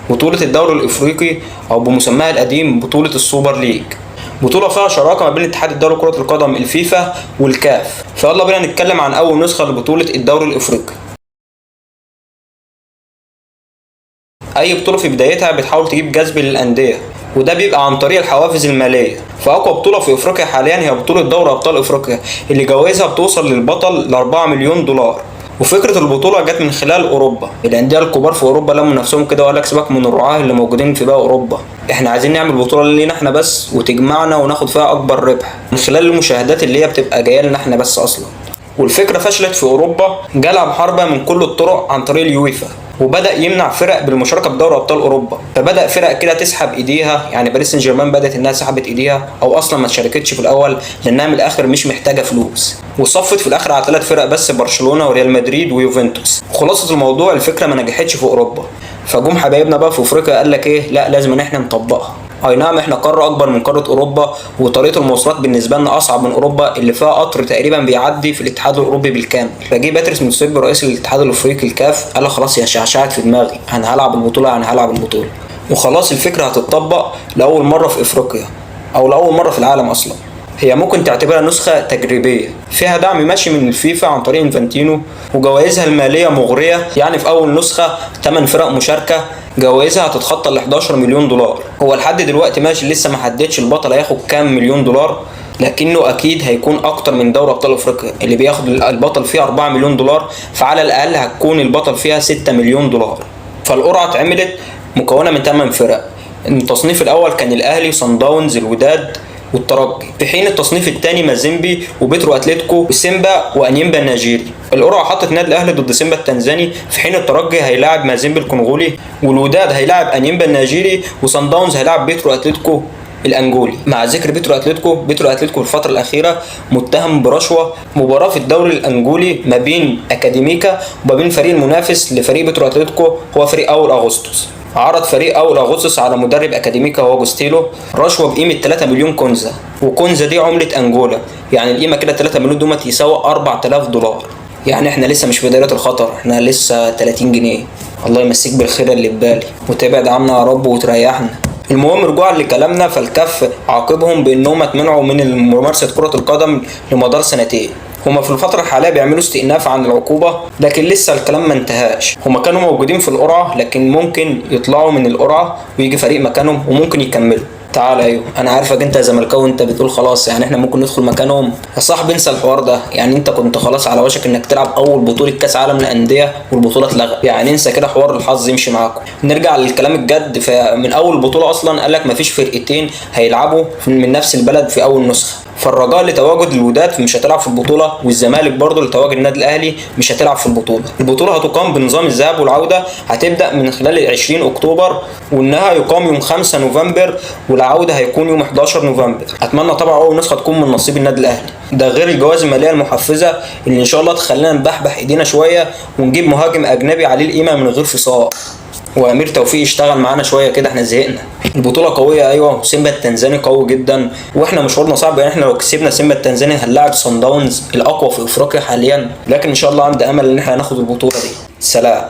بطولة الدوري الافريقي او بمسماها القديم بطولة السوبر ليج. بطولة فيها شراكة ما بين اتحاد الدوري كرة القدم الفيفا والكاف. فيلا بينا نتكلم عن اول نسخة لبطولة الدوري الافريقي. اي بطولة في بدايتها بتحاول تجيب جذب للاندية، وده بيبقى عن طريق الحوافز المالية. فاقوى بطولة في افريقيا حاليا هي بطولة دوري ابطال افريقيا اللي جوائزها بتوصل للبطل ل 4 مليون دولار. وفكرة البطولة جت من خلال اوروبا. الاندية الكبار في اوروبا لموا نفسهم كده وقال لك سيبك من الرعاة اللي موجودين في باقي اوروبا، احنا عايزين نعمل بطولة لينا احنا بس وتجمعنا وناخد فيها اكبر ربح من خلال المشاهدات اللي هي بتبقى جايه لنا احنا بس اصلا. والفكرة فشلت في اوروبا، جالها محاربة من كل الطرق عن طريق اليويفا، وبدأ يمنع فرق بالمشاركة في دوري أبطال أوروبا. فبدأ فرق كده تسحب إيديها، يعني باريس سان جيرمان بدأت إنها سحبت إيديها أو أصلا ما تشاركتش في الأول لأنها من الآخر مش محتاجة فلوس، وصفت في الآخر على 3 فرق بس: برشلونة وريال مدريد ويوفنتوس. خلاصة الموضوع الفكرة ما نجحتش في أوروبا، فجم حبايبنا بقى في أفريقيا قال لك إيه، لا لازم إن إحنا نطبقها. اي نعم احنا قاره اكبر من قاره اوروبا، وطريقه المواصلات بالنسبه لنا اصعب من اوروبا اللي فيها قطر تقريبا بيعدي في الاتحاد الاوروبي بالكامل. فجي باتريس موتسيبي رئيس الاتحاد الافريقي الكاف قال خلاص يا شعشعت في دماغي، انا هلعب البطوله انا هلعب البطوله، وخلاص الفكره هتطبق لاول مره في افريقيا او لاول مره في العالم اصلا. هي ممكن تعتبرها نسخة تجريبية فيها دعم ماشي من الفيفا عن طريق انفانتينو، وجوائزها المالية مغرية. يعني في أول نسخة 8 فرق مشاركة، جوائزها هتتخطى ال 11 مليون دولار. هو لحد دلوقتي ماشي لسه ما حددش البطل هياخد كام مليون دولار، لكنه أكيد هيكون أكتر من دوري أبطال أفريقيا اللي بياخد البطل فيها 4 مليون دولار، فعلى الأقل هتكون البطل فيها 6 مليون دولار. فالقرعة اتعملت مكونة من 8 فرق. التصنيف الأول كان الأهلي، صن داونز، الوداد والترجي، في حين التصنيف الثاني مازيمبي وبترو اتلتيكو وسيمبا وانيمبا النيجيري. القرعه حطت نادي الاهلي ضد سيمبا التنزاني، في حين الترجي هيلاعب مازيمبي الكونغولي، والوداد هيلاعب انيمبا النيجيري، وصن داونز هيلاعب بترو اتلتيكو الانجولي. مع ذكر بترو اتلتيكو في الفتره الاخيره متهم برشوه مباراه في الدوري الانجولي ما بين اكاديميكا وما بين فريق المنافس لفريق بترو اتلتيكو هو فريق اول اغسطس. عرض فريق اول اغسطس على مدرب اكاديميكا وهو جوستيلو رشوه بقيمه 3 مليون كونزا، وكونزا دي عمله انجولا، يعني القيمه كده 3 مليون دومت يساوي 4000 دولار. يعني احنا لسه مش في دائره الخطر، احنا لسه 30 جنيه. الله يمسيك بالخير اللي في بالي وتبعد عنا يا رب وتريحنا. المهم رجوعا لكلامنا، فالكاف عاقبهم بانهم اتمنعوا من ممارسه كره القدم لمدار 2 هما في الفترة الحالية بيعملوا استئناف عن العقوبة، لكن لسه الكلام ما انتهاش. هما كانوا موجودين في القرعة لكن ممكن يطلعوا من القرعة ويجي فريق مكانهم وممكن يكملوا. تعال ايوه انا عارفك انت زملكاوي، انت بتقول خلاص يعني احنا ممكن ندخل مكانهم. يا صاحبي انسى الحوار ده، يعني انت كنت خلاص على وشك انك تلعب اول بطولة كاس عالم للاندية والبطولة اتلغت، يعني انسى كده حوار الحظ يمشي معاكم. نرجع للكلام الجد، فمن اول بطولة اصلا قال لك مفيش فرقتين هيلعبوا من نفس البلد في اول نسخة. فالرجاء لتواجد الوداد مش هتلعب في البطوله، والزمالك برضه لتواجد النادي الاهلي مش هتلعب في البطوله. البطوله هتقام بنظام الذهاب والعوده، هتبدا من خلال 20 اكتوبر والنهائي يقام يوم 5 نوفمبر والعوده هيكون يوم 11 نوفمبر. اتمنى طبعا اول نسخه تكون من نصيب النادي الاهلي، ده غير الجوائز الماليه المحفزه اللي ان شاء الله تخلينا نبحبح ايدينا شويه ونجيب مهاجم اجنبي عليه القيمه من غير فصال، وامير توفيق يشتغل معانا شويه كده، احنا زهقنا. البطوله قويه ايوه، سيمبا التنزاني قوي جدا، واحنا مشوارنا صعب. يعني احنا لو كسبنا سيمبا التنزاني هنلاعب صن داونز الاقوى في افريقيا حاليا، لكن ان شاء الله عندي امل ان احنا ناخد البطوله دي. سلام.